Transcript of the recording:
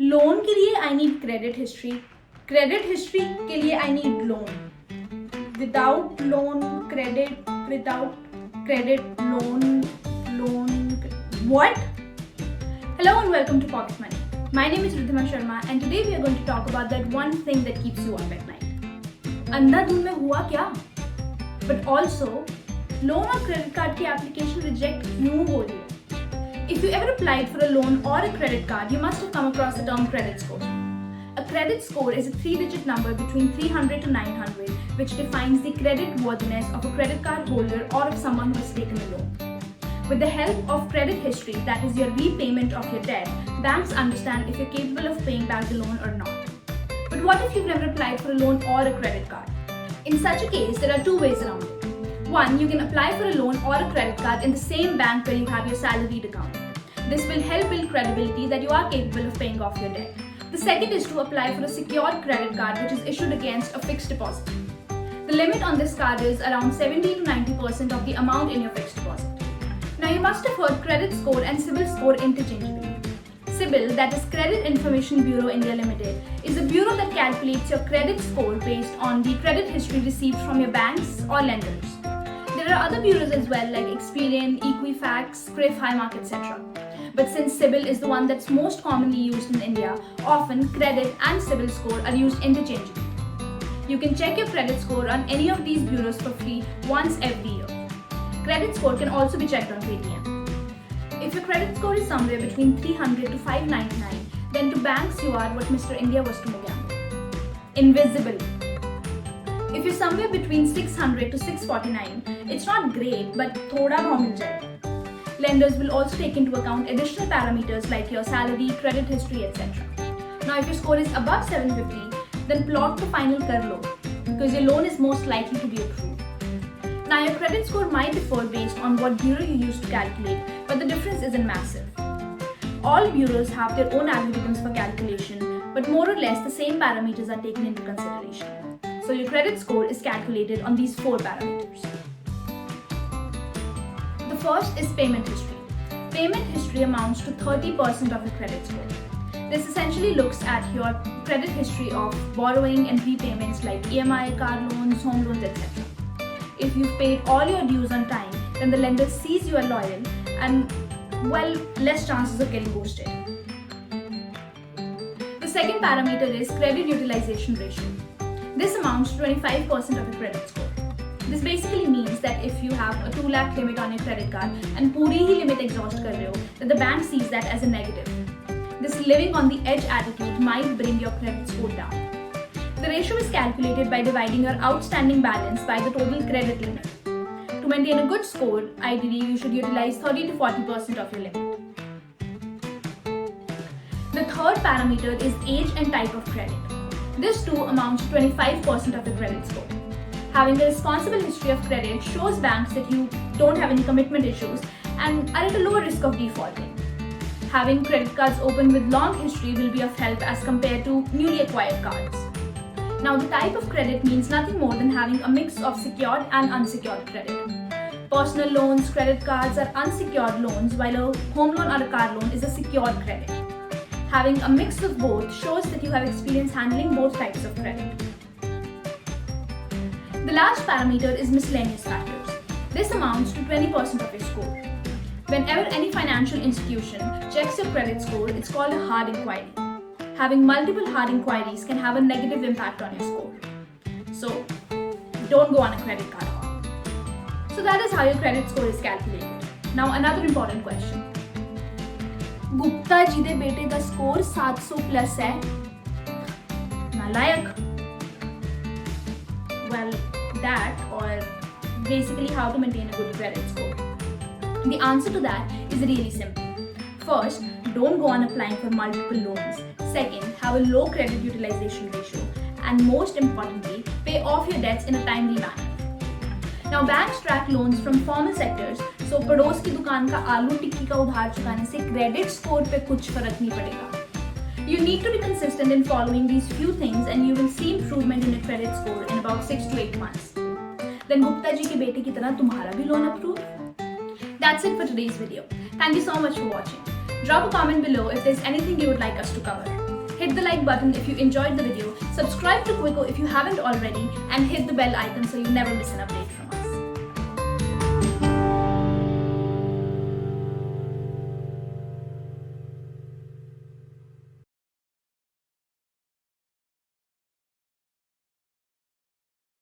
Loan के लिए I need credit history, credit history के लिए I need loan, without loan credit, without credit loan what? Hello and welcome to Pocket Money. My name is Riddhima Sharma and today we are going to talk about that one thing that keeps you up at night. अंधाधुन में हुआ क्या? But also, loan और credit card की application reject क्यों हो रही है? If you ever applied for a loan or a credit card, you must have come across the term credit score. A credit score is a 3-digit number between 300 to 900 which defines the credit worthiness of a credit card holder or of someone who has taken a loan. With the help of credit history, that is your repayment of your debt, banks understand if you're capable of paying back the loan or not. But what if you've never applied for a loan or a credit card? In such a case, there are two ways around it. One, you can apply for a loan or a credit card in the same bank where you have your salaried account. This will help build credibility that you are capable of paying off your debt. The second is to apply for a secured credit card which is issued against a fixed deposit. The limit on this card is around 70 to 90% of the amount in your fixed deposit. Now you must have heard credit score and CIBIL score interchangeably. CIBIL, that is Credit Information Bureau India Limited, is a bureau that calculates your credit score based on the credit history received from your banks or lenders. There are other bureaus as well like Experian, Equifax, CRIF, Highmark, etc. But since CIBIL is the one that's most commonly used in India, often credit and CIBIL score are used interchangeably. You can check your credit score on any of these bureaus for free once every year. Credit score can also be checked on Paytm. If your credit score is somewhere between 300 to 599, then to banks you are what Mr. India was to Mogambo. Invisible. If you're somewhere between 600 to 649, it's not great, but thoda bhav mil jayega. Lenders will also take into account additional parameters like your salary, credit history, etc. Now, if your score is above 750, then plot to final kar lo, because your loan is most likely to be approved. Now, your credit score might differ based on what bureau you use to calculate, but the difference isn't massive. All bureaus have their own algorithms for calculation, but more or less the same parameters are taken into consideration. So, your credit score is calculated on these 4 parameters. The first is payment history. Payment history amounts to 30% of your credit score. This essentially looks at your credit history of borrowing and repayments like EMI, car loans, home loans, etc. If you've paid all your dues on time, then the lender sees you are loyal and, well, less chances of getting ghosted. The second parameter is credit utilization ratio. This amounts to 25% of your credit score. This basically means that if you have a 2 lakh limit on your credit card and पूरी ही limit exhaust कर रहे हो, then the bank sees that as a negative. This living on the edge attitude might bring your credit score down. The ratio is calculated by dividing your outstanding balance by the total credit limit. To maintain a good score, ideally you should utilize 30 to 40% of your limit. The third parameter is age and type of credit. This too amounts to 25% of your credit score. Having a responsible history of credit shows banks that you don't have any commitment issues and are at a lower risk of defaulting. Having credit cards open with long history will be of help as compared to newly acquired cards. Now, the type of credit means nothing more than having a mix of secured and unsecured credit. Personal loans, credit cards are unsecured loans, while a home loan or a car loan is a secured credit. Having a mix of both shows that you have experience handling both types of credit. The last parameter is miscellaneous factors. This amounts to 20% of your score. Whenever any financial institution checks your credit score, it's called a hard inquiry. Having multiple hard inquiries can have a negative impact on your score. So, don't go on a credit card hop. So that is how your credit score is calculated. Now another important question. Gupta ji दे बेटे का score 700 plus है, नालायक? Well, that or basically how to maintain a good credit score. The answer to that is really simple. First, don't go on applying for multiple loans. Second, have a low credit utilization ratio. And most importantly, pay off your debts in a timely manner. Now, banks track loans from formal sectors, so पड़ोस की दुकान का आलू टिक्की का उधार चुकाने से credit score पे कुछ फर्क नहीं पड़ेगा. You need to be consistent in following these few things and you will see improvement in your credit score in about 6 to 8 months. Then Gupta ji के बेटे की तरह तुम्हारा भी loan approve? That's it for today's video. Thank you so much for watching. Drop a comment below if there's anything you would like us to cover. Hit the like button if you enjoyed the video, subscribe to Quicko if you haven't already, and hit the bell icon so you never miss an update from us.